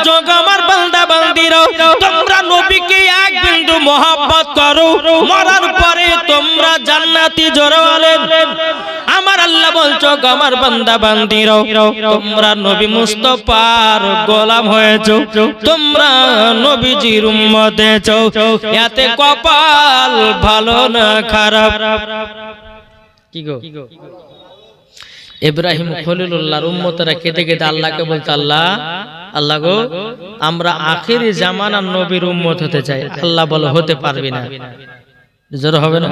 বলছো আমার বান্দা বান্দিরা তোমরা নবীকে এক বিন্দু মহব্বত করো মরার পরে তোমরা জান্নাতি জোরে বলেন আমার আল্লাহ বলছো আমার বান্দা বান্দিরা তোমরা নবী মুস্তাফার গোলাম হয়েছো তোমরা নবীজির উম্মত হয়েছো এতে কপাল ভালো না খারাপ কি গো ইব্রাহিম খলিলুল্লাহর উম্মতরা কেঁদে কেঁদে আল্লাহকে বলতে আল্লাহ গো আমরা আখিরি জামানার নবীর উম্মত হতে চাই আল্লাহ বলে হতে পারবি না জোরে হবে না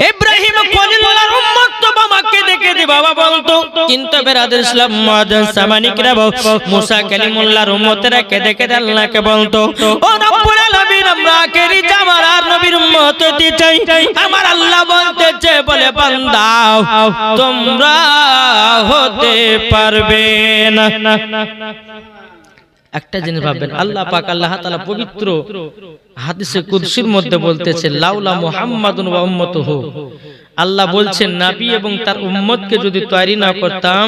ইব্রাহিম খলিলুল্লাহর উম্মত তো বাবাকে দেখে দি বাবা বলতো কিন্তু বেরাদর ইসলাম মুআজ্জাজ সামানিকরা মুসা কালিমুল্লাহর উম্মতরা কেঁদে কেঁদে আল্লাহকে বলতো ও রব্বুল আলামিন আমরা আখিরি জামানার নবীর উম্মত হতে চাই আমার আল্লাহ বলতেছে বলে বান্দা তোমরা হতে পারবে না একটা জিনিস ভাববেন আল্লাহ পাক আল্লাহ তাআলা পবিত্র হাদিসে কুদসির মধ্যে বলতেছে লাউলা মুহাম্মাদুন ওয়া উম্মতুহু আল্লাহ বলছেন নবী এবং তার উম্মতকে যদি তৈরি না করতাম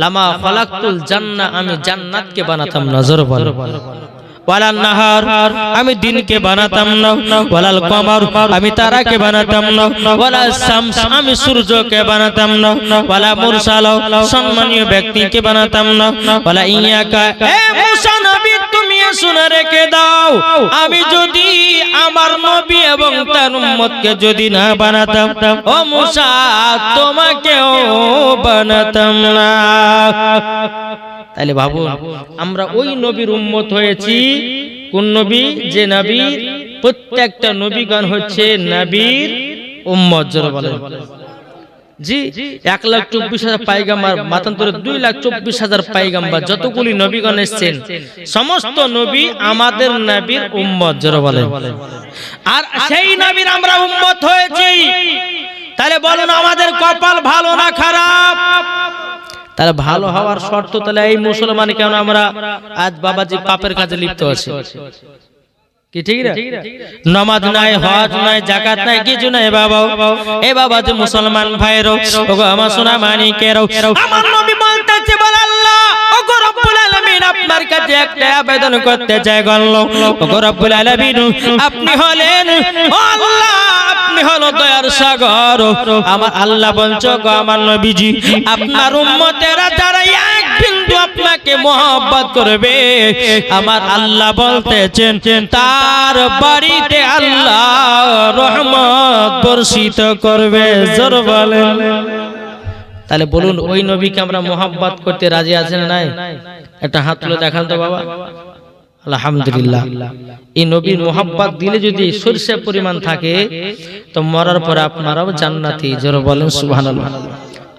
লামা খালাকতুল জান্নাহ আমি জান্নাতকে বানাতাম না জোরে বলো ওয়ালান নাহার আমি দিনকে বানাতাম না ওয়ালাল কমার আমি তারাকে বানাতাম না ওয়ালা শামস আমি সূর্যকে বানাতাম না ওয়ালা মুরসাল সম্মানীয় ব্যক্তিকে বানাতাম না ওয়ালা ইয়াকা হে মুসা নবী তুমি শুনে রেখে দাও আমি যদি আমার নবী এবং তার উম্মতকে যদি না বানাতাম ও মুসা তোমাকেও বানাতাম না তাহলে ভাবুন আমরা ওই নবীর উম্মত হয়েছি কোন নবী যে নবীর প্রত্যেকটা নবীগণ হচ্ছে নবীর উম্মত জোরে বলেন জি 1,24,000 পয়গম্বর মাতান্তরে 2,24,000 পয়গম্বর যতগুলি নবীগণ এসেছেন সমস্ত নবী আমাদের নবীর উম্মত জোরে বলেন আর সেই নবীর আমরা উম্মত হয়েছি তাহলে বলুন আমাদের কপাল ভালো না খারাপ তাহলে ভালো হওয়ার শর্ত তাহলে এই মুসলমান কেন আমরা আজ বাবাজি পাপের কাজে লিপ্ত আছি কি ঠিক না নামাজ নাই হজ নাই যাকাত নাই কিছু নাই বাবা এই বাবাজি মুসলমান ভাইরো ওগো আমার সোনা মানিকেরো আমার নবী বলতেছে বল আল্লাহ ওগো রব্বুল আলামিন আপনার কাছে একটা আবেদন করতে চাই গল্লো ওগো রব্বুল আলামিন আপনি হলেন ও আল্লাহ আপনি হলো দয়ার সাগর আমার আল্লাহ বলছো গো আমার নবীজি আপনার উম্মতেরা যারা এক বিন্দু আপনাকে মহব্বত করবে আমার আল্লাহ বলতেছেন তার বাড়িতে আল্লাহ রহমত বর্ষিত করবে জোরে বলেন তাহলে বলুন ওই নবীকে আমরা মহব্বত করতে রাজি আছেন না একটা হাত তুলে দেখান তো বাবা আলহামদুলিল্লাহ এই নবীর মোহাব্বত দিলে যদি সরষে পরিমাণ থাকে তো মরার পরে আপনারাও জান্নাতি জোরে বলেন সুবহানাল্লাহ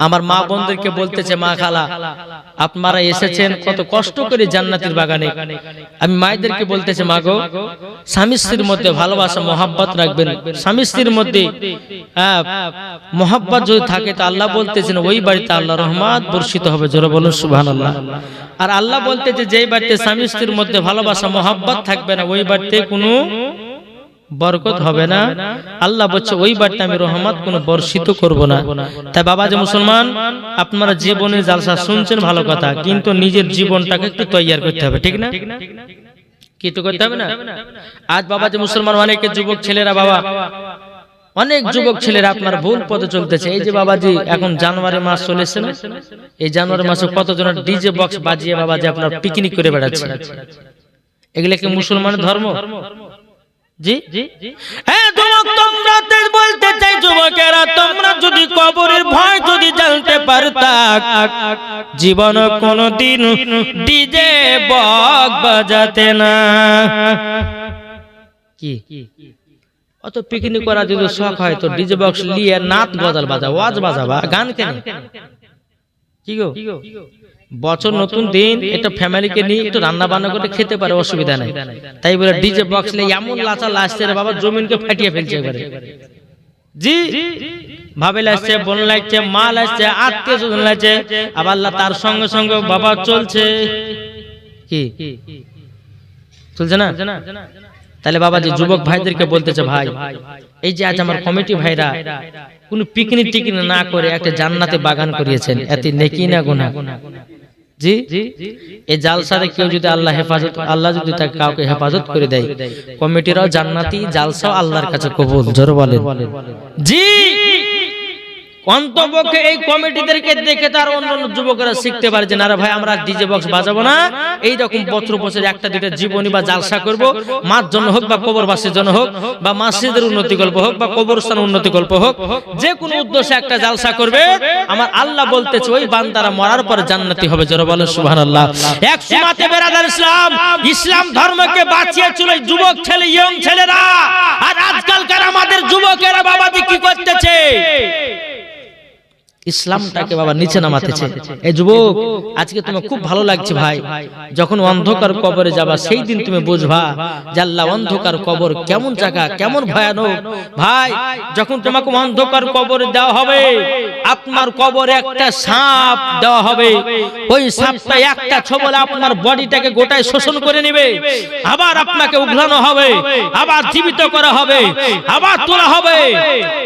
আমার মা বোনদেরকে বলতেছে মা খালা আপনারা এসেছেন কত কষ্ট করে জান্নাতের বাগানে আমি মায়েদেরকে বলতেছে মা গো স্বামী স্ত্রীর মধ্যে ভালোবাসা মোহাব্বত রাখবেন স্বামী স্ত্রীর মধ্যে মোহাব্বত যদি থাকে তো আল্লাহ বলতেছেন ওই বাড়িতে আল্লাহ রহমত বর্ষিত হবে জোরে বলুন সুবহানাল্লাহ আর আল্লাহ বলতেছে যেই বাড়িতে স্বামী স্ত্রীর মধ্যে ভালোবাসা মোহাব্বত থাকবে না ওই বাড়িতে কোনো বরকত হবে না আল্লাহ বলছে ওই বাড়িতে আমি রহমত কোনো বর্ষিত করব না তাই বাবা যে মুসলমান আপনারা জীবনে জালসা শুনছেন ভালো কথা কিন্তু নিজের জীবনটাকে একটু তৈয়ার করতে হবে ঠিক না কি তো করতে হবে না আজ বাবা যে মুসলমান অনেকে যুবক ছেলেরা বাবা অনেক যুবক ছেলেরা আপনার ভুল পথে চলতেছে এই যে বাবাজি এখন জানুয়ারি মাস চলেছে না এই জানুয়ারি মাসে কতজন ডিজে বক্স বাজিয়ে বাবাজি আপনার পিকনিক করে বেড়াচ্ছে এগুলা কি মুসলমানের ধর্ম জি হ্যাঁ তোমরা বলতে চাই যুবকেরা তোমরা যদি কবরের ভয় যদি জানতে পারতা জীবন কোনদিন ডিজে বক্স বাজাতে না কি অত পিকনিক করা যদি শখ হয় তো ডিজে বক্স নিয়ে নাচ গজল বাজা ওয়াজ বাজাবা গান কেন কি গো বছর নতুন দিন একটা ফ্যামিলিকে নিয়ে একটু রান্না বান্না করে খেতে পারে অসুবিধা নাই তাই বলে ডিজে বক্স নিয়ে এমন লাচা লাচছে রে বাবা জমিনকে ফাটিয়ে ফেলছে এবারে জি ভাবে লাগছে বোন লাগছে মা লাগছে আত্মীয় স্বজন লাগছে আবার আল্লাহ তার সঙ্গে সঙ্গে বাবা চলছে কি চলছে না তাহলে বাবা যে যুবক ভাইদেরকে বলতেছে ভাই এই যে আজ আমার কমিটি ভাইরা কোন পিকনিক টিকনিক না করে একটা জান্নাতে বাগান করিয়েছেন এতে নেকি না গুনাহ জি, এই জালসারে কেউ যদি আল্লাহ যদি তাকে কাউকে হেফাজত করে দেয়, কমিটিরাও জান্নাতি, জালসাও আল্লাহর কাছে কবুল। জোরে বলেন জি। অন্তপক্ষে এই কমিটিদেরকে দেখে তার অন্যান্য যুবকরা শিখতে পারে যে না রে ভাই, আমরা ডিজে বক্স বাজাবো না, এইরকম বছর বছর একটা দুইটা জীবনী বা জালসা করব, মার জন্য হোক বা কবরবাসীর জন্য হোক বা মসজিদের উন্নতি গল্প হোক বা কবরস্থান উন্নতি গল্প হোক, যে কোনো উদ্দেশ্যে একটা জালসা করবে, আমার আল্লাহ বলতেছে ওই বান্দারা মরার পরে জান্নাতি হবে। জোরে বলো সুবহানাল্লাহ। এক সুমাতে বেরাদার ইসলাম ধর্মকে বাঁচিয়েছিল যুবক ছেলে, ইয়ং ছেলেরা। আর আজকালকার আমাদের যুবকেরা বাবাজি কি করতেছে? ইসলামটাকে বাবা নিচে নামাতেছে। এই যুবক, আজকে তোমার খুব ভালো লাগছে ভাই, যখন অন্ধকার কবরে যাবা সেই দিন তুমি বুঝবা যে আল্লাহ অন্ধকার কবর কেমন জায়গা, কেমন ভয়ানক। ভাই, যখন তোমাকে অন্ধকার কবরে দেওয়া হবে, আপনার কবরে একটা সাপ দেওয়া হবে, ওই সাপটা একটা ছোবলে আপনার বডিটাকে গোটায় শোষণ করে নেবে, আবার আপনাকে উঘলানো হবে, আবার জীবিত করা হবে, আবার তোলা হবে।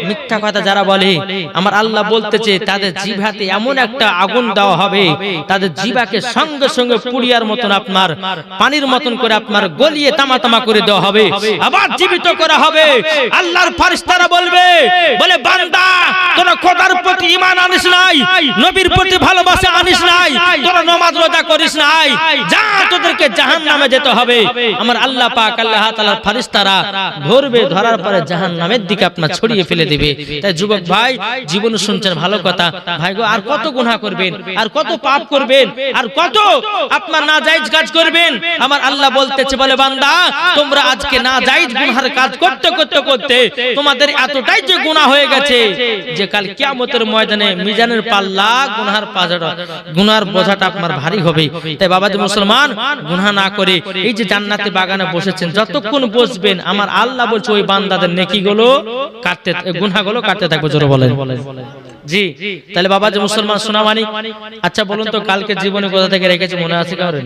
মিথ্যা কথা যারা বলে, আমার আল্লাহ বলতেছে তাদের জিভাতে এমন একটা আগুন দেওয়া হবে, তাদের জিভাকে সঙ্গে সঙ্গে পুড়িয়ার মতন আপনার পানির মতন করে আপনার গলিয়ে তামা তামা করে দেওয়া হবে, আবার জীবিত করা হবে। আল্লাহর ফেরেশতারা বলবে, বলে বান্দা, তোরা খোদার প্রতি ঈমান আনিস নাই, নবীর প্রতি ভালোবাসা আনিস নাই, তোরা নামাজ রোজা করিস নাই, যা তোদেরকে জাহান্নামে যেতে হবে। আমার আল্লাহ পাক, আল্লাহ তাআলার ফেরেশতারা ধরবে, ধরার পরে জাহান্নামের দিকে আপনার ছড়িয়ে ফেলে দিবে। তাই যুবক ভাই, জীবন শুনছেন ভালো কথা ভাই গো, আর কত গুনাহ করবেন, আর কত পাপ করবেন, আর কত আপনার নাজায়েজ কাজ করবেন? আমার আল্লাহ বলতেছে, বলে বান্দা, তোমরা আজকে নাজায়েজ গুনাহের কাজ করতে করতে করতে তোমাদের এতটাই যে গুনাহ হয়ে গেছে যে কাল কিয়ামতের ময়দানে মিজানের পাল্লা গুনার বোঝাটা আপনার ভারী হবে। তাই বাবাজি মুসলমান, গুনাহ না করে এই যে জান্নাতে বাগানে বসেছেন, যতক্ষণ বসবেন আমার আল্লাহ বলছে ওই বান্দাদের নেকিগুলো কাটতে, গুনাহগুলো কাটতে থাকবে। জোরে বলেন জি। তাহলে বাবাজি মুসলমান সোনামানি, আচ্ছা বলুন তো, কালকে জীবনে কোথা থেকে রেখেছে মনে আছে কারণ?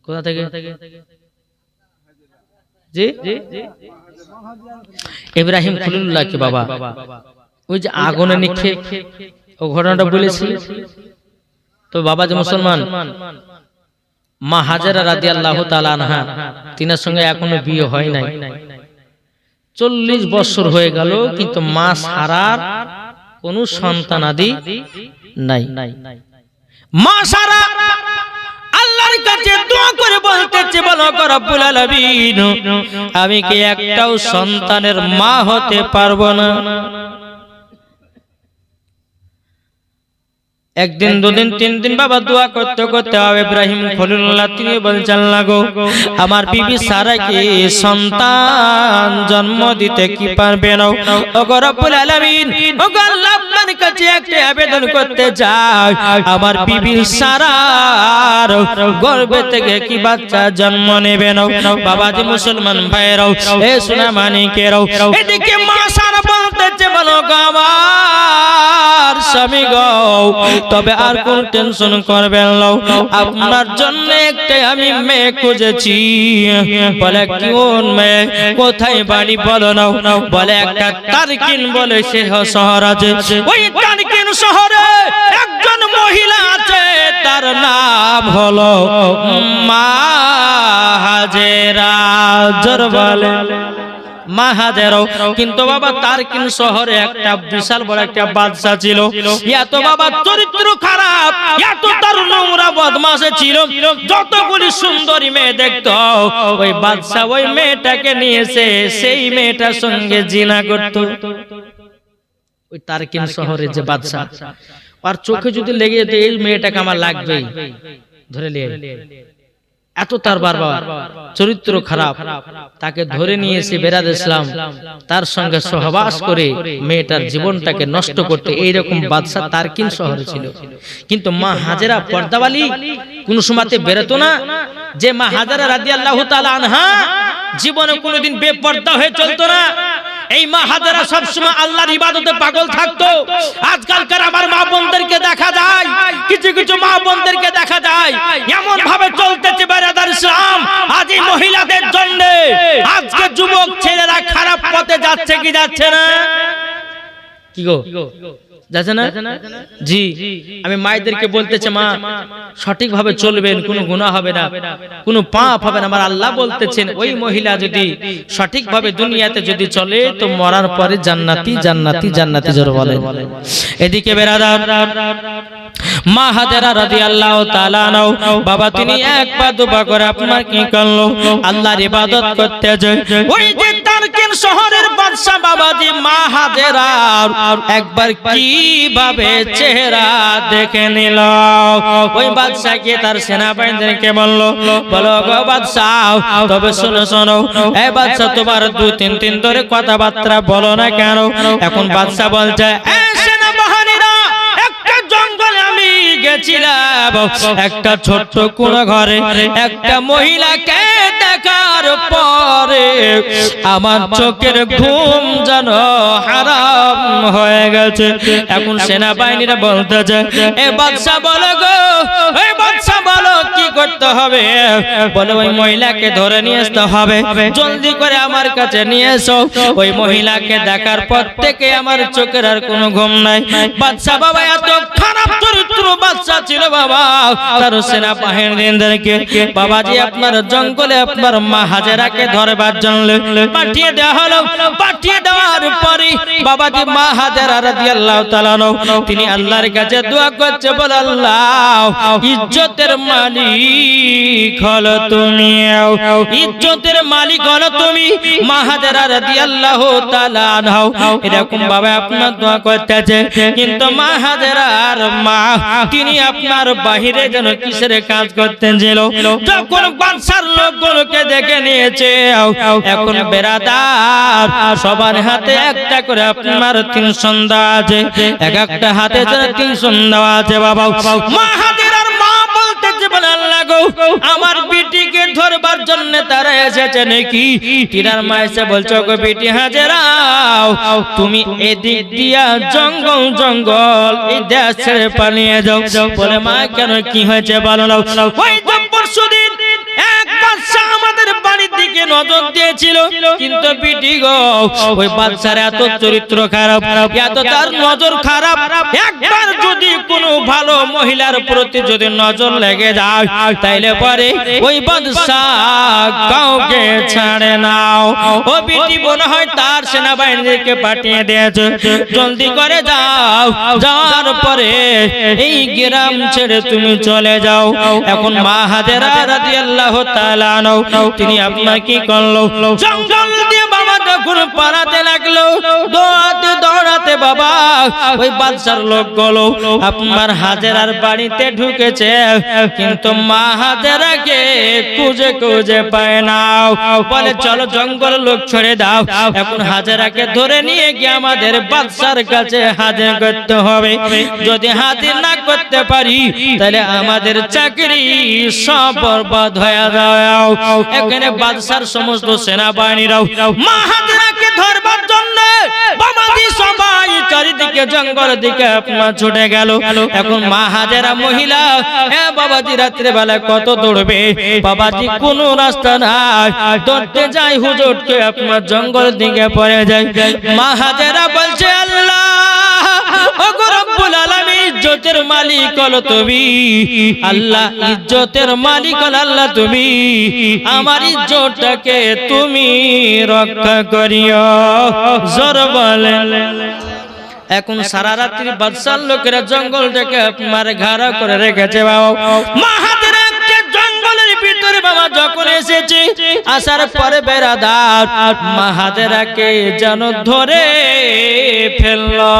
কোথা থেকে? জি, ইব্রাহিম খলিলুল্লাহ কে বাবা ওই যে আগুনে নিক্ষেপ, ও ঘটনাটা বলেছি তো। বাবাজি মুসলমান, মা হাজেরা রাদিয়াল্লাহু তাআলা আনহা, তিনার সঙ্গে এখনো বিয়ে হয় নাই, 40 বছর হয়ে গেল, কিন্তু মা সারার কোন সন্তানাদি নাই। মা সারা আল্লাহর কাছে দোয়া করে বলতেছে, বলো রব্বুল আলামিন, আমি কি একটাও সন্তানের মা হতে পারবো না? একদিন, দুদিন, 3 দিন বাবা দোয়া করতে করতে ইব্রাহিম খলিলুল্লাহ তিনি বলছেন, লাগো আমার বিবি সারাকে সন্তান জন্ম দিতে কি পারবে না? ওগো রব্বুল আলামিন, ওগো আল্লাহ, আপনার কাছে একটা আবেদন করতে চাই, আমার বিবি সারার গর্ভে থেকে কি বাচ্চা জন্ম নেবে না? বাবাজি মুসলমান ভাইরাও, এ সোনা মানিকেরাও, এদিকে মা সারা বলতেছে, বলো গো আমার স্বামী গো, তবে আর কোন টেনশন করবেন না, আপনার জন্য একটা আমি মেয়ে খুঁজেছি। বলে কোন মেয়ে, কোথায় বাড়ি বলো না? বলে একটা তারকিন বলে সে শহর আছে, ওই তারকিন শহরে একজন মহিলা আছে, তার নাম হলো মা হাজেরা। জোর বলে মা হাজেরা। কিন্তু বাবা তারকিন শহরে একটা বিশাল বড় একটা বাদশা ছিল, এত বাবা চরিত্র খারাপ, এত তার নোংরা বদমাশ ছিল, যতগুলি সুন্দরী মেয়ে দেখতো ওই বাদশা ওই মেয়েটাকে নিয়েছে, সেই মেয়েটার সঙ্গে জিনা করত। ওই তারকিন শহরের যে বাদশা, আর চোখে যদি লেগে যেত এই মেয়েটাকে আমার লাগবেই, ধরে নিয়ে, এত তার বাবা চরিত্র খারাপ, তাকে ধরে নিয়েছে বেরাদ ইসলাম, তার সঙ্গে সহবাস করে মেয়েটার জীবনটাকে নষ্ট করতে। এইরকম বাদশা তারকিন শহরে ছিল। কিন্তু মা হাজেরা পর্দাওয়ালি, কোন সময়তে বেরোতো না। যে মা হাজেরা রাদিয়াল্লাহু তাআলা আনহা জীবনে কোনোদিন বেপর্দা হয়ে চলতো না। এই মা হাজেরা সবসময় আল্লাহর ইবাদতে পাগল থাকতো। আজকালকার আমার মা বোনদেরকে দেখা যায়, কিছু কিছু মা বোনদেরকে দেখা যায় এমন ভাবে চলতেছে বেরাদার ইসলাম, আজ এই মহিলাদের জন্য আজকে যুবক ছেলেরা খারাপ পথে যাচ্ছে কি যাচ্ছে না? কি গো যাচ্ছে না? জি, আমি মায়েদেরকে বলতেছে মা সঠিকভাবে চলবেন, কোনো গুনাহ হবে না, কোনো পাপ হবে না। আমার আল্লাহ বলতেছেন ওই মহিলা যদি সঠিকভাবে দুনিয়াতে যদি চলে তো মরার পরে জান্নাতি জান্নাতি জান্নাতি জোরে বলেন। এদিকে বেরাদার মা হাজেরা রাদিয়াল্লাহু তাআলা আনহা বাবা তিনি একবার দুবার করে আপনার কি করলো আল্লাহর ইবাদত করতে যায়। ওই যে তারকিন শহরের বাদশা বাবাজি মা হাজেরা একবার কিভাবে চেহারা দেখে নিল। ওই বাদশা কি তার সেনাবাহিনীদেরকে বললো বলো গো বাদশা তবে শোনো শোনো এই বাদশা তোমার 2-3 দিন ধরে কথাবার্তা বলো না কেন? এখন বাদশা বলছে গেছিলাম একটা ছোট্ট কোন ঘরে একটা মহিলাকে দেখার পরে আমার চোখের ঘুম যেন হারাম হয়ে গেছে। এখন সেনাবাহিনীরা বলতেছে এ বাদশা বলো গো, এই বাদশা বলো কি করতে হবে? বলে ওই মহিলাকে ধরে নিয়ে আসতে হবে, জলদি করে আমার কাছে নিয়ে এসো। ওই মহিলাকে দেখার পর থেকে আমার চোখের আর কোনো ঘুম নাই। বাদশা বাবা এত খারাপ চরিত্র বাদশা ছিল বাবা, তার সেনাবাহিনীদেরকে বাবাজি আপনার জঙ্গলে আপনার মা হাজেরাকে ধরবার জন্য পাঠিয়ে দেওয়া হলো। পাঠিয়ে দেওয়ার পরে বাবাজি মা হাজেরা রাদিয়াল্লাহু তাআলা তিনি আল্লাহর কাছে দোয়া করছে, বলে আল্লাহ ইজ্জতের মালিক হলো তুমি, ইজ্জতের মালিক হলো তুমি। মা হাজেরা রাদিয়াল্লাহু তাআলা এরকম ভাবে আপনার দোয়া করতেছে। কিন্তু মা হাজেরার মা তিনি আপনার বাহিরে যেন কিসের কাজ করতেন ছিল। যখন বাদশার লোকগুলোকে দেখে নিয়েছে এখন বেরাদার সবার হাতে একটা করে আপনার 3 সন্ধ্যা আছে, এক একটা হাতে 3 সন্ধ্যা আছে বাবা। মা হাজেরার মা বলতেছে বলে আল্লাহ গো আমার বিটিকে ধরবার জন্য তারা এসেছে নাকি? তিনার মা এসে বলছো গো বিটি হাজেরা তুমি এদিক দিয়া জঙ্গল জঙ্গল এই দেশ ছেড়ে পালিয়ে যাও। বলে মা কেন কি হয়েছে বলো না? ওই তো পরশুদিন এক বাদশা আমাদের বাড়ির দিকে নজর দিয়েছিল, কিন্তু বিটি গো ওই বাদশার এত চরিত্র খারাপ, এত তার নজর খারাপ, একবার যদি কোনো ভালো মহিলার প্রতি যদি নজর লেগে যায় তাইলে পরে ওই বাদশা কাউকে ছাড়ে নাও। ও বিটি মনে হয় তার সেনাবাহিনীকে পাঠিয়ে দিয়েছে, জলদি করে যাও, যাওয়ার পরে এই গ্রাম ছেড়ে তুমি চলে যাও। এখন মা হাজেরা রাদিয়াল্লাহু তাআলা তিনি আপনার কি করলো জঙ্গল দিয়ে বাবা যখন পালাতে লাগলো দৌড়াতে দৌড়াতে বাবা ওই বাদশার লোকগুলো আপনার হাজেরার বাড়িতে ঢুকেছে, কিন্তু মা হাজেরাকে খুঁজে খুঁজে পায় না। বলে চলো জঙ্গল লোক ছেড়ে দাও, এখন হাজেরাকে ধরে নিয়ে গিয়ে আমাদের বাদশার কাছে হাজির করতে হবে। যদি হাজির না করতে পারি তাহলে আমাদের চাকরি সব বরবাদ হয়ে যায়। এখানে বাদশার সমস্ত সেনাবাহিনীরাও মা হাজেরাকে ধরবার জন্য বাবাজি সবাই চারিদিকে জঙ্গল দিকে আপনার ছুটে গেল। এখন মা হাজেরা মহিলা বাবাজি রাত্রে বেলা কত দৌড়বে বাবাজি, কোনো রাস্তা নাই, দৌড়তে যায় হুজুরকে আপনার জঙ্গল দিকে পড়ে যায়। মা হাজেরা বলছে আল্লাহ ওগো রব্বুল আলামিন ইজ্জতের মালিক হলো তুমি, আল্লাহ ইজ্জতের মালিক হলো আল্লাহ তুমি, আমার ইজ্জতটাকে তুমি রক্ষা করিও। জোর বলেন। এখন সারা রাত্রি বাদশার লোকেরা জঙ্গল থেকে আপনার ঘাড়া করে রেখেছে বাবা। মা হাজেরা জঙ্গলের ভিতরে বাবা যখন এসেছে আসার পরে বেরাদার মা হাজেরাকে যেন ধরে ফেললো।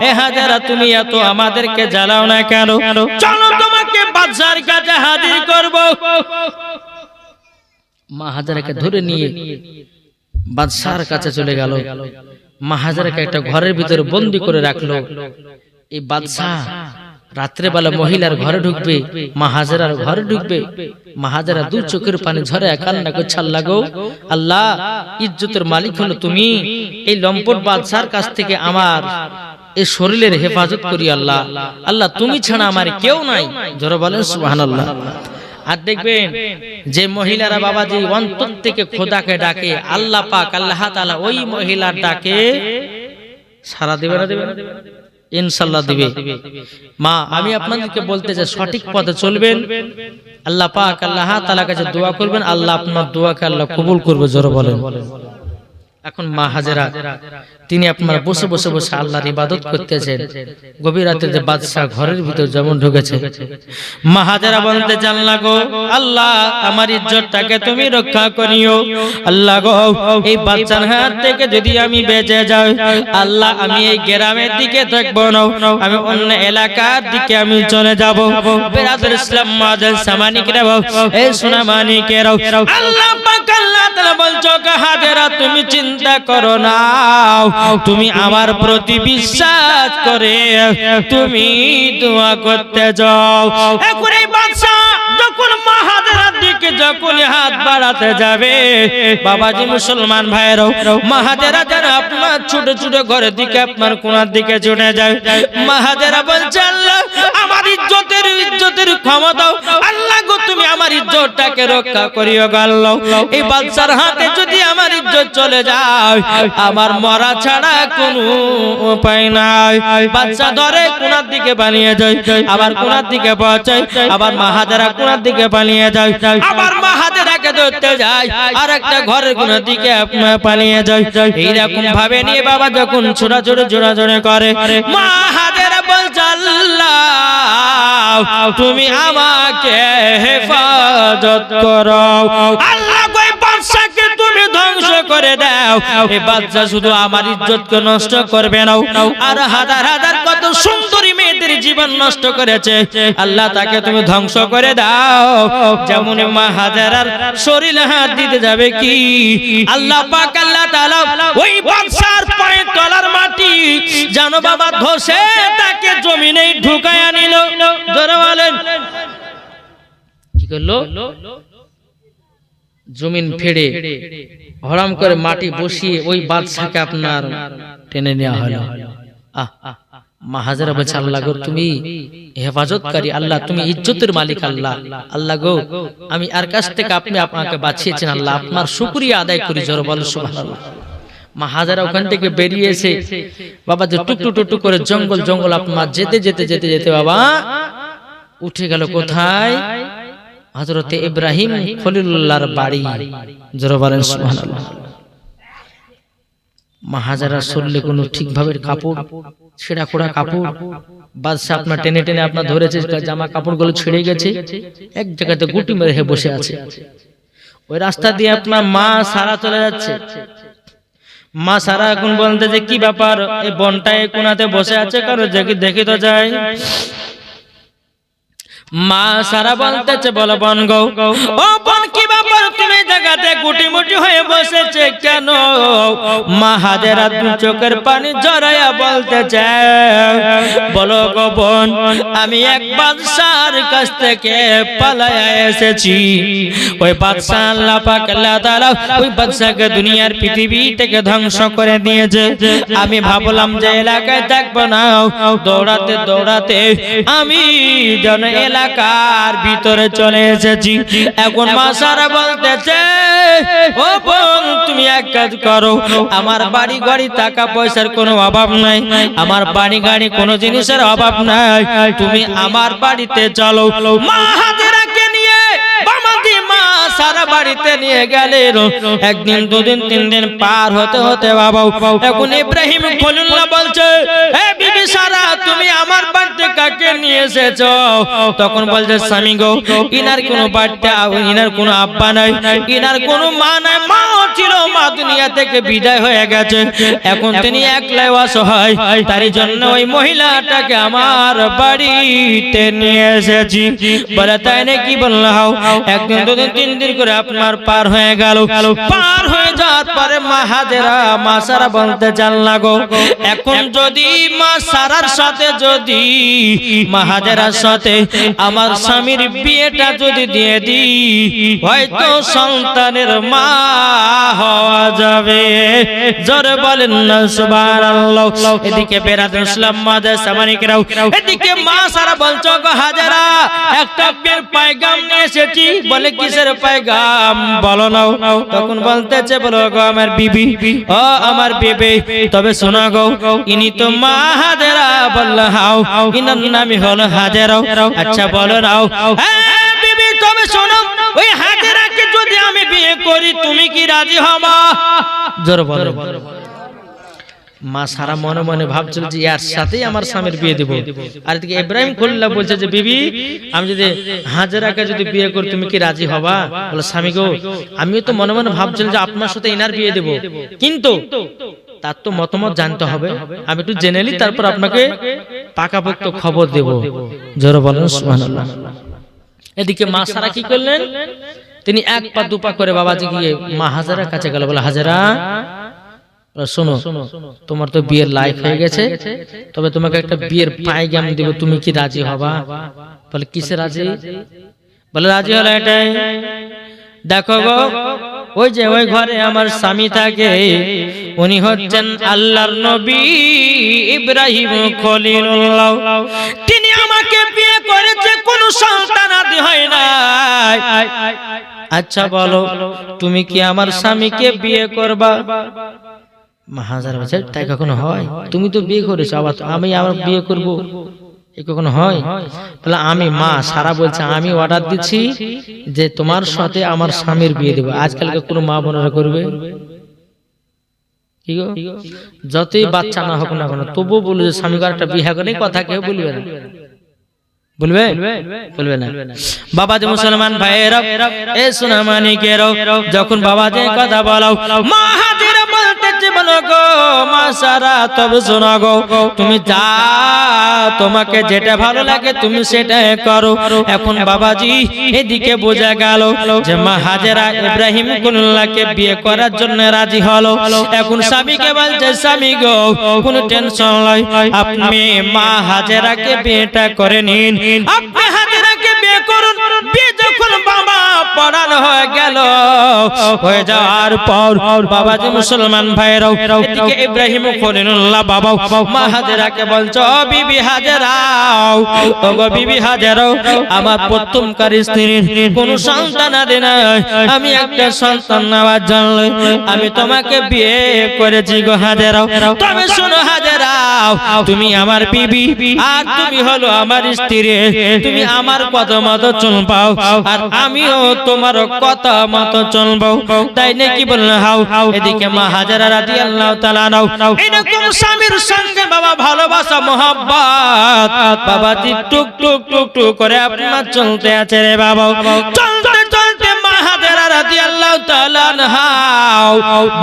এ হাজেরা তুমি এত আমাদেরকে জ্বালাও না কেন? চলো তোমাকে বাদশার কাছে হাজির করব। মা হাজেরাকে ধরে নিয়ে বাদশার কাছে চলে গেল। মা হাজেরাকে একটা ঘরের ভিতরে বন্দী করে রাখলো। এই বাদশাহ রাত্রে বেলা মহিলার ঘরে ঢুকবে, মা হাজেরার ঘরে ঢুকবে। মা হাজেরা 2 চোখের পানি ঝরে কান্না করছে, আল্লাহ গো আল্লাহ ইজ্জতের মালিক হলো তুমি, এই লম্পট বাদশার কাছ থেকে আমার এই শরীরের হেফাজত করি আল্লাহ, আল্লাহ তুমি ছাড়া আমার কেউ নাই। জোরে বলেন সুবহানাল্লাহ। আর দেখবেন যে মহিলারা বাবাজি অন্তর থেকে খোদাকে ডাকে, আল্লাহ পাক আল্লাহ তাআলা ওই মহিলার ডাকে সাড়া দেবে না দেবে না? ইনশাআল্লাহ দিবে। মা আমি আপনাদেরকে বলতে চাই সঠিক পথে চলবেন, আল্লাহ পাক আল্লাহ তাআলার কাছে দোয়া করবেন, আল্লাহ আপনার দোয়াকে আল্লাহ কবুল করবে। জোরে বলেন। এখন মা হাজেরা তিনি আপনার বসে বসে বসে আল্লাহর ইবাদত করতেছেন। গভীর রাতে যে বাদশা ঘরের ভিতর যেমন ঢুকেছে, মা হাজেরা বলতে জানলা গো আল্লাহ আমার ইজ্জতটাকে তুমি রক্ষা করিও। আল্লাহ গো এই বাদশার হাত থেকে যদি আমি বেঁচে যাই, আল্লাহ আমি এই গ্রামের দিকে থাকবো না, আমি অন্য এলাকার দিকে আমি চলে যাব। বেরাদুল ইসলাম মাদার সামানিকরা এই সোনা মানিকেরা, আল্লাহ পাক আল্লাহ তাআলা বলছো হাজেরা তুমি চিন্তা করো না, তুমি আমার প্রতি বিশ্বাস করে তুমি দোয়া করতে যাও। এখন এই বাদশা যখন মা হাজেরার দিকে যখন হাত বাড়াতে যাবে, বাবাজি মুসলমান ভাইরাও, মা হাজেরা যেন আপনার ছোট ছোট ঘরের দিকে আপনার কোণার দিকে ছুটে যায়। মা হাজেরা বলছে আল্লাহ আমার ইজ্জতের ক্ষমতা, আল্লাহ গো তুমি আমার ইজ্জতটাকে রক্ষা করিও গো আল্লাহ। এই বাদশার হাতে যদি আমার ইজ্জত চলে যায়, আমার মরা ছাড়া কোনো উপায় নাই। বাদশা ধরে কোণার দিকে পালিয়ে যায়, আবার কোণার দিকে পৌঁছায়, আবার মা হাজেরা কোণার দিকে পালিয়ে যায়, আবার মা হাজেরাকে ধরতে যায়, আর একটা ঘরের কোণার দিকে আপনার পালিয়ে যায়। এইরকম ভাবে নিয়ে বাবা যখন ছোড়াছুড়ি জোড়াজোড়ি করে, মা হাজেরা বলছে আল্লাহ তুমি আমাকে হেফাজত করো, আল্লাহ ওই বাদশাকে তুমি ধ্বংস করে দাও। এই বাদশা শুধু আমার ইজ্জতকে নষ্ট করবে না, আর হাজার হাজার কত সুন্দরী মেয়েদের জীবন নষ্ট করেছে, আল্লাহ তাকে তুমি ধ্বংস করে দাও। যেমন মা হাজেরার শরীরে হাত দিতে যাবে কি, আল্লাহ পাক আল্লাহ তাআলা ওই বাদশার পায়ের তলার মাটি জানো বাবা ধসে তাকে জমিনে ঢুকায়া নিল। জোরে বলেন কি করলো? জমিন ফেড়ে হরাম করে মাটি বসিয়ে ওই বাদশাকে আপনার টেনে নেওয়া হলো। মা হাজেরা বলছে আল্লাহ গো তুমি হেফাজতকারী, আল্লাহ তুমি ইজ্জতের মালিক, আল্লাহ আল্লাহ গো আমি আর কাছ থেকে আপনি আপনাকে বাঁচিয়েছেন, আল্লাহ আপনার শুকরিয়া আদায় করি। জোরে বলো সুবহানাল্লাহ। মা হাজেরা ওখান থেকে বেরিয়ে এসে বাবা যে টুকটু টুকটু করে জঙ্গল জঙ্গল আপনার যেতে যেতে যেতে যেতে বাবা উঠে গেল কোথায়? হযরতে ইব্রাহিম খলিলুল্লাহর বাড়ি। জোরে বলেন সুবহানাল্লাহ। মা হাজেরার শরীরে কোনো ঠিকভাবে কাপড়, ছেঁড়া খোড়া কাপড়, বাদশা আপনার টেনে টেনে আপনার ধরেছে, জামা কাপড়গুলো ছিঁড়ে গেছে, এক জায়গাতে গুটি মেরে বসে আছে। ওই রাস্তা দিয়ে আপনার মা সারা চলে যাচ্ছে। মা সারা এখন বলতে যে কি ব্যাপার, এই বনটায় কোনাতে বসে আছে, কারো দেখি তো যায়। মা সারা বলতেছে বলো বন গো, ও বন কি ব্যাপার তুমি জায়গাতে গুটি মুটি হয়ে বসেছে কেন? মা হাজেরা দু চোখের পানি জড়াইয়া বলতেছে বলো গো বন, আমি এক বাদশার কাছ থেকে পালায়া এসেছি। ওই বাদশা আল্লাহ পাক আল্লাহ তাআলা ওই বাদশাকে দুনিয়ার পৃথিবী থেকে ধ্বংস করে দিয়েছে। আমি ভাবলাম যে এলাকায় থাকবো না, দৌড়াতে দৌড়াতে আমি যেন এলাকার ভিতরে চলে এসেছি। এখন মা সারা বলতেছে ও বোন তুমি এক কাজ করো, আমার বাড়ি গাড়ি টাকা পয়সার কোনো অভাব নাই, আমার বাড়ি গাড়ি কোনো জিনিসের অভাব নাই, তুমি আমার বাড়িতে চলো। মা হাজেরাকে নিয়ে বামাদি মা সারা বাড়িতে নিয়ে গেলেন। একদিন দুদিন তিন দিন পার হতে হতে বাবা এখন ইব্রাহিম খলিলুল্লাহ বলছে এ বিবি সারা তুমি আমার বাড়িতে কাকে নিয়ে এসেছো? তখন বলছে স্বামী গো ইনার কোনো বাড়িতে ইনার কোনো আব্বা নাই, ইনার কোনো মা নাই, মা ছিল মা দুনিয়া থেকে বিদায় হয়ে গেছে, এখন তিনি একলাই অসহায়, তার জন্য ওই মহিলাটাকে আমার বাড়িতে নিয়ে এসেছি। বলে তাই নাকি? বললাম একদিন দুদিন তিন দিন করে আপনার পার হয়ে গেল। পার হয়ে যাওয়ার পরে মা হাজেরা মা সারা বলতে জানলা গো এখন যদি মা সারার সাথে যদি মা হাজেরার সাথে আমার স্বামীর বিয়েটা যদি দিয়ে দিই হয়তো সন্তানের মা হওয়া যাবে। জোরে বলেন না সুবহানাল্লাহ। এদিকে বেরাদুল ইসলাম মাদার সামানিকরাও, এদিকে মা সারা বলছো গো হাজেরা একটা পয়গাম নিয়ে এসেছি। বলে কিসের पैगाम বলো নাও। তখন বলতেছে বলো গো আমার বিবি, ও আমার বিবি তবে শোনা গো, ইনি তো মা হাজেরা। বলল হাও, ইনার নামই হলো হাজেরা। আচ্ছা বলো নাও, হ্যাঁ বিবি তবে শোনো, ওই হাজেরাকে যদি আমি বিয়ে করি তুমি কি রাজি হবা? জোরে বলো। মা সারা মনে মনে ভাবছিল যে এর সাথেই আমার স্বামীর বিয়ে দেব। আর এদিকে ইব্রাহিম খলিলুল্লাহ বলছে যে বিবি আমি যদি হাজেরাকে যদি বিয়ে করি তুমি কি রাজি হবা? বলে স্বামী গো, আমিও তো মনে মনে ভাবছিলাম যে আপনার সাথে ইনার বিয়ে দেব, কিন্তু তার তো মতামত জানতে হবে, আমি একটু জেনে নিই তারপর আপনাকে পাকাপোক্ত খবর দেব। জোরে বলেন সুবহানাল্লাহ। এদিকে মা সারা কি করলেন, তিনি এক পা দুপা করে বাবাজি গিয়ে মা হাজেরার কাছে গেল। বলে হাজেরা শোনো, তোমার তো বিয়ের লাইক হয়ে গেছে, তবে তোমাকে একটা বিয়ের পায়গাম দেব, তুমি কি রাজি হবা? বলে কিসে রাজি? বলে রাজি হলো এটাই, দেখো গো ওই যে ওই ঘরে আমার স্বামী থাকে, উনি হচ্ছেন আল্লাহর নবী ইব্রাহিম খলিলুল্লাহ। তিনি আমাকে বিয়ে করেছে, কোনো সন্তান আদি হয় না। আচ্ছা বলো তুমি কি আমার স্বামীকে বিয়ে করবা? হাজার বছর তাই কখনো হয়? তুমি তো বিয়ে করেছো, আবার আমি আবার বিয়ে করব, এ কখনো হয়? তাহলে আমি মা সারা বলছে আমি অর্ডার দিচ্ছি যে তোমার সাথে আমার স্বামীর বিয়ে দেবো। আজকালকে কোনো মা বোনেরা করবে কি গো? যতই বাচ্চা না হোক না কেন তবুও বলবে যে স্বামী একটা বিয়ে করে, কথা কেউ বলবে না, বলবে বলবে না। বাবা যে মুসলমান ভাইয়েরা এ সোনা মানিকেরাও, যখন বাবা যে কথা বলো মা হাজিরা বলতেছে বলো গো মা সারা তবে শোনা গো, তুমি যা তোমাকে যেটা ভালো লাগে তুমি সেটাই করো। এখন বাবাজি এদিকে বোঝা গেল যে মা হাজেরা ইব্রাহিম খলিলুল্লাহকে বিয়ে করার জন্য রাজি হলো। এখন স্বামীকে বলছে স্বামী গো কোনো টেনশন নাই, আপনি মা হাজেরাকে বিয়েটা করে নিন, আপনি হাজেরাকে বিয়ে করুন। বিয়ে যখন বাবা পড়ানো হয়ে গেল, হয়ে যাওয়ার পর বাবাজি মুসলমান ভাইরাও এদিকে ইব্রাহিম খলিলুল্লাহ বাবা মা হাজেরাকে বলছো বিবি হাজেরাও, ওগো বিবি হাজেরাও আমার প্রথমকার স্ত্রীর কোন সন্তান আদি নাই, আমি একটা সন্তান নেওয়ার জন্য আমি তোমাকে বিয়ে করেছি গো হাজেরাও। তবে শোনো হাজেরাও, তুমি আমার বিবি আর তুমি হলো আমার স্ত্রী, তুমি আমার কথা মতো চলবাও আর আমিও তোমার কথা মতো চলবো, তাই নাকি বললেন হাও। এদিকে মা হাজেরা রাদিয়াল্লাহু তাআলা নাও এরকম স্বামীর সঙ্গে বাবা ভালোবাসা মোহাব্বত বাবাজি টুক টুক টুক টুক করে আপনার চলতে আছে রে বাবা। চলতে চলতে মা হাজেরা রাদিয়াল্লাহু তাআলা আনহা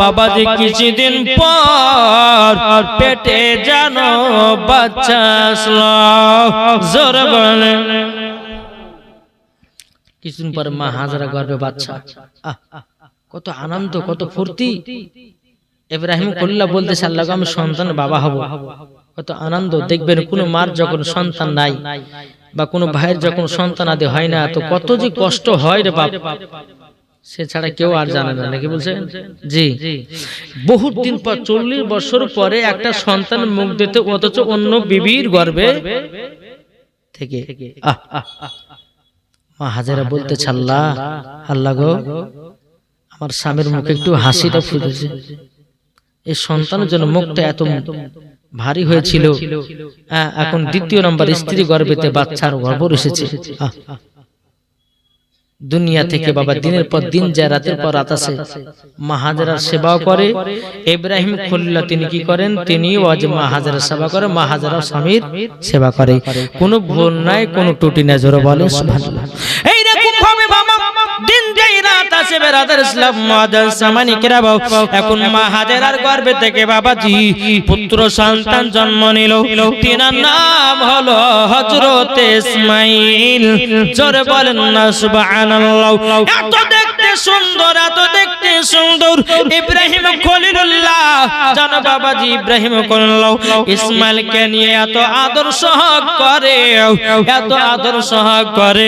বাবাজি কিছুদিন পর পেটে জানো বাচ্চা আসলো। জোরে বলেন। কিছুদিন পর মা হাজেরা গর্ভে বাচ্চা, কত আনন্দ কত ফুর্তি। ইব্রাহিম খলিলুল্লাহ বলতেছে আল্লাহ আমি সন্তানের বাবা হব, কত আনন্দ। দেখবেন কোন মার যখন সন্তান নাই বা কোন ভাইয়ের যখন সন্তান আদি হয় না, তো কত যে কষ্ট হয় রে বাপ, সে ছাড়া কেউ আর জানে না, নাকি বলছে? জি, বহুত দিন পর 40 বছর পরে একটা সন্তান মুখ দিতে, অথচ অন্য বিবির গর্ভে থেকে। মা হাজেরা বলতেছে আল্লাহ আল্লাহ গো আমার স্বামীর মুখে একটু হাসিটা ফুটেছে, এই সন্তানের জন্য মুখটা এত ভারী হয়েছিল, এখন দ্বিতীয় নম্বর স্ত্রী গর্ভেতে বাচ্চার গর্ভ এসেছে। দুনিয়া থেকে বাবা দিনের পর দিন যায়, রাতের পর রাত আসে, মা হাজেরার সেবাও করে। ইব্রাহিম খলিলুল্লাহ তিনি কি করেন, তিনিও আজ মা হাজেরার সেবা করে, মা হাজেরার স্বামীর সেবা করে, কোনো ভুল নাই কোনো ত্রুটি নাই। জোরে বলে সুবহানাল্লাহ। এইরকম ভাবে বাবা দিন যায় রাত আসে বেরাদার ইসলাম মাদার সামানি কেরাবাও। এখন মা হাজেরার গর্ভে থেকে বাবাজি পুত্র সন্তান জন্ম নিল, তিনার নাম হলো হযরত ইসমাঈল। জোরে বলেন না সুবহানাল্লাহ। এত দেখতে সুন্দর, এত দেখতে সুন্দর ইব্রাহিম খলিলুল্লাহ, জানো বাবাজি ইব্রাহিম খলিলুল্লাহ ইসমাইলকে নিয়ে এত আদর সহগ করে, এত আদর সহগ করে।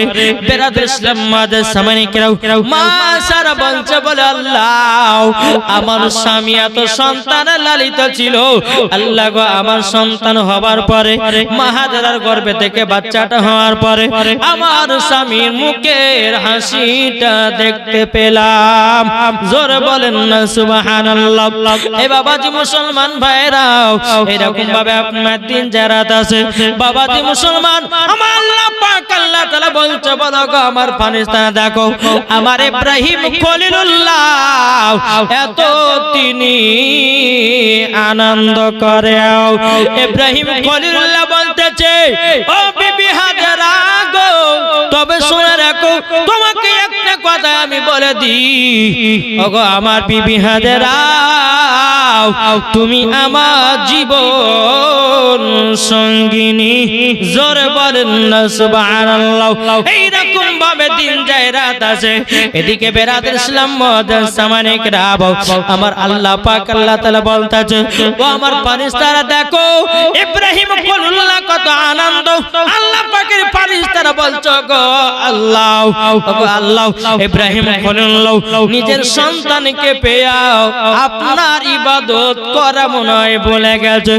বেরাদর ইসলাম মাদের সামনে কেউ মা সারা বলছে বলে আল্লাহ আমার স্বামী এত সন্তান লালিত ছিল, আল্লাহ গো আমার সন্তান হবার পরে মা হাজেরার গর্ভে থেকে বাচ্চাটা হওয়ার পরে আমার স্বামীর মুখের হাসিটা দেখতে পেলাম। জোরে বলেন না সুবহানাল্লাহ। এই বাবাজি মুসলমান ভাইরাও এরকম ভাবে আপনার দিন জারাত আছে বাবাজি মুসলমান, আমার আল্লাহ পাক আল্লাহ তাআলা বলছে বলো গো আমার ফারিস্তারা দেখো আমার ইব্রাহিম খলিলুল্লাহ এত তিনি আনন্দ করে। ইব্রাহিম খলিলুল্লাহ বলতেছে ও বিবি হাজেরা গো, তবে শুনে রাখো তোমাকে একটা কথা আমি বলে দিই, ওগো আমার বিবি হাজেরা তুমি আমার জীবন সঙ্গিনী। জোরে বলেন না সুবহানাল্লাহ। এইরকম ভাবে দিন যায় রাত আছে। এদিকে বেরাদর ইসলাম মুআদ্দাস সামানে কিরাম আমার আল্লাহ পাক আল্লাহ তাআলা বলতেছে ও আমার ফেরেশতারা দেখো ইব্রাহিম খলিলুল্লাহ কত আনন্দ। আল্লাহ পাকের ফেরেশতারা বলছো গো আল্লাহ, ওগো আল্লাহ ইব্রাহিম খলিলুল্লাহ নিজের সন্তানকে পেয়ে আপনার ইবাদত করা মনে হয় ভুলে গেছে।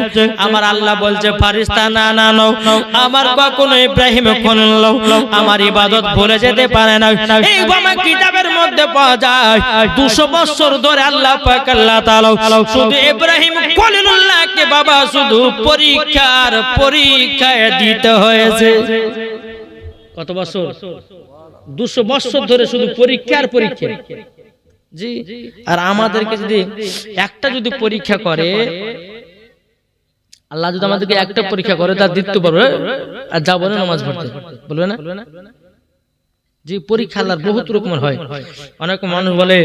আমার আল্লাহ বলছে ফেরেশতা না না না, আমার কখনো ইব্রাহিম খলিলুল্লাহ আমার ইবাদত ভুলে যেতে পারে না। এই আমার কিতাবের মধ্যে পাওয়া যায় 200 বছর ধরে আল্লাহ পাক আল্লাহ তাআলা শুধু ইব্রাহিম খলিলুল্লাহকে বাবা শুধু পরীক্ষায় দিতে হয়েছে। কত বছর? 200 বছর ধরে শুধু পরীক্ষার পরীক্ষা। জি, আর আমাদেরকে যদি একটা যদি পরীক্ষা করে, আল্লাহ যদি আমাদেরকে একটা পরীক্ষা করে তার দিতে পারবে আর যা বলে নামাজ পড়তে বলবে না। জি, পরীক্ষা আল্লাহর বহুত রকমের হয়। অনেক মানুষ বলে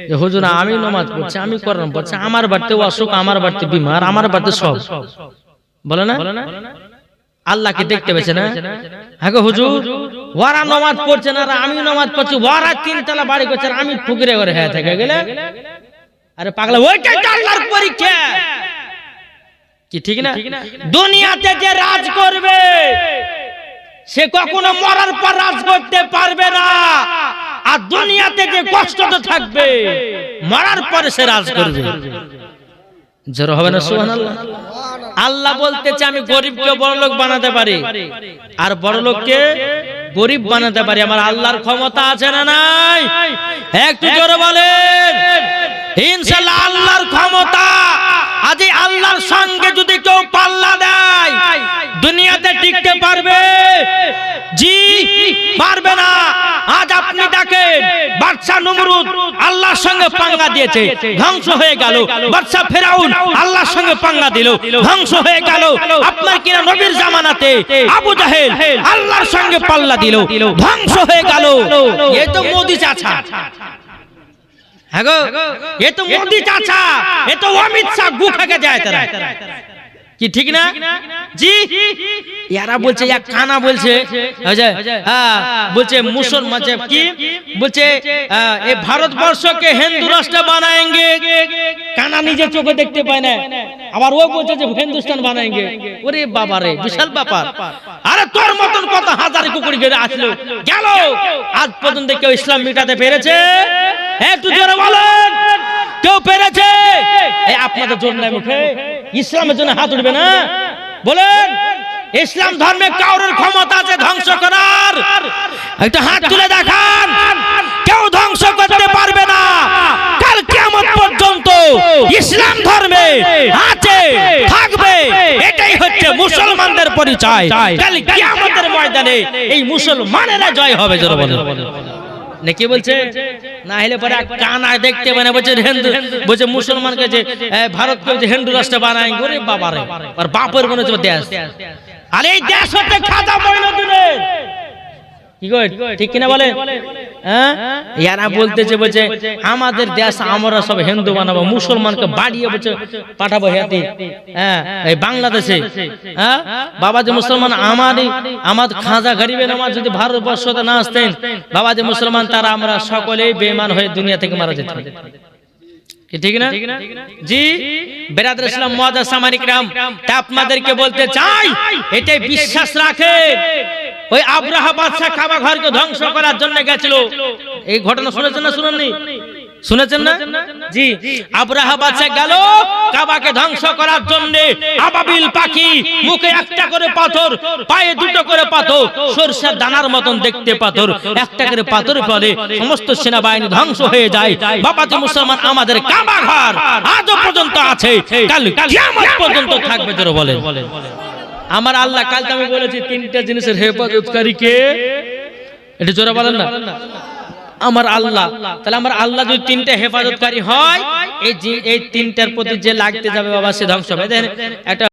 যে হুজুর আমি নামাজ পড়ছি, আমি কোরআন পড়ছি, আমার বাড়িতে অসুখ, আমার বাড়িতে বিমার, আমার বাড়িতে সব বলে না। আল্লাহকে দেখতে পেয়েছে না? হ্যাঁ গো হুজুর ওরা নামাজ পড়ছে না, আমি নামাজ পড়ছি, ওরা 3 তলা বাড়ি করছে, আমি ফুকরে করে হয়ে থেকে গেলে আরে পাগলা, ওইটাই তো আল্লাহর পরীক্ষা। কি ঠিক না? দুনিয়াতে যে রাজ করবে সে কখনো মরার পর রাজ করতে পারবে না, আর দুনিয়াতে যে কষ্টটা থাকবে মরার পরে সে রাজ করবে। জোর হবে না সুবহানাল্লাহ। আল্লাহ বলতেছে আমি গরিবকে বড়লোক বানাতে পারি আর বড়লোককে গরিব বানাতে পারি। আমার আল্লাহর ক্ষমতা আছে না নাই? একটু জোরে বলেন ইনশাআল্লাহ আল্লাহর ক্ষমতা। আজ আল্লাহর সঙ্গে যদি কেউ পাল্লা দেয় দুনিয়াতে টিকতে পারবে? জি পারবে না। আজ আপনি দেখেন বাদশা নমরুদ আল্লাহর সঙ্গে পাঙ্গা দিয়েছে, ধ্বংস হয়ে গেল। বাদশা ফেরাউন আল্লাহর সঙ্গে পাঙ্গা দিল, ধ্বংস হয়ে গেল। আপনার কিনা নবীর জামানাতে আবু জাহেল আল্লাহর সঙ্গে পাল্লা দিল, ধ্বংস হয়ে গেল। এই তো মোদি চাচা, হ্যাঁ গো এ তো মোদি চাচা, এ তো অমিত শাহ গু খেকে যায় তারা। কি ঠিক না? জি ইয়ারা বলছে এক কানা বলছে বলছে মুসলমান কি বলছে এই ভারতবর্ষকে হিন্দু রাষ্ট্র বানাएंगे। কানা নিজে চোখে দেখতে পায় না, আবার ও বলছে যে হিন্দুস্তান বানাएंगे। ওরে বাবা রে, বিশাল ব্যাপার। আরে তোর মতন কত হাজার কুকুরি গেলে আসলো গেল, আজ পর্যন্ত কেউ ইসলাম মিটাতে পেরেছে? একটু জোরে বলেন কেউ পেরেছে? এই আপনাদের জোর নাই মুখে, ইসলামের জন্য হাত উঠবে না? বলেন ইসলাম ধর্মে কাউরের ক্ষমতা আছে ধ্বংস করার? একটা হাত তুলে দেখান। কেউ ধ্বংস করতে পারবে না। কাল কিয়ামত পর্যন্ত ইসলাম ধর্মে আছে থাকবে, এটাই হচ্ছে মুসলমানদের পরিচয়। কাল কিয়ামতের ময়দানে এই মুসলমানেরা জয় হবে। জোরে বলেন নাকি বলছে না হলে পরে কানা দেখতে মানে বলছে হিন্দু, বলছে মুসলমানকে যে ভারতকে যে হিন্দু রাষ্ট্র বানায়। ওরে বাবা রে, আর বাপের মনে হচ্ছে দেশ। আর এই দেশ হচ্ছে খাজা মঈনুদ্দিনের। কি গো ঠিক কিনা বলে? হ্যাঁ এরা বলতেছে বলছে আমাদের দেশ আমরা সব হিন্দু বানাবো, মুসলমানকে বাড়িয়ে বলছে পাঠাবো হেঁটে হ্যাঁ এই বাংলাদেশে। হ্যাঁ বাবা যে মুসলমান আমার খাজা গরিবে নামাজ যদি ভারতবর্ষতে না আসতেন, বাবা যে মুসলমান তারা আমরা সকলেই বেঈমান হয়ে দুনিয়া থেকে মারা যেতাম। ঠিক না জি বেরাদর ইসলাম মুআজ্জাজ সামানিক রাম, তা আপনাদেরকে বলতে চাই এটাই বিশ্বাস রাখে ওই আব্রাহা বাদশা কাবা ঘরকে ধ্বংস করার জন্য গেছিল। এই ঘটনা শুনেছেন না শুনেননি? শুনেছেন না জি? আব্রাহা বাদশা গেল কাবাকে ধ্বংস করার জন্য, আবাবিল পাখি, মুখে একটা করে পাথর, পায়ে দুটো করে পাথর, সরষের দানার মতন দেখতে পাথর, একটা করে পাথর ফলে সমস্ত সেনাবাহিনী ধ্বংস হয়ে যায়। বাবাজি মুসলমান আমাদের কাবা ঘর আজও পর্যন্ত আছে, কাল কিয়ামত পর্যন্ত থাকবে। জোরে বলেন আমার আল্লাহ। কালকে আমি বলেছি তিনটা জিনিসের হেফাজতকারী কে, এটা জোরে বলেন না আমার আল্লাহ। তাহলে আমার আল্লাহ যদি তিনটা হেফাজতকারী হয়, এই তিনটার প্রতি যে লাগতে যাবে বাবা সে ধ্বংস হবে। দেখেন একটা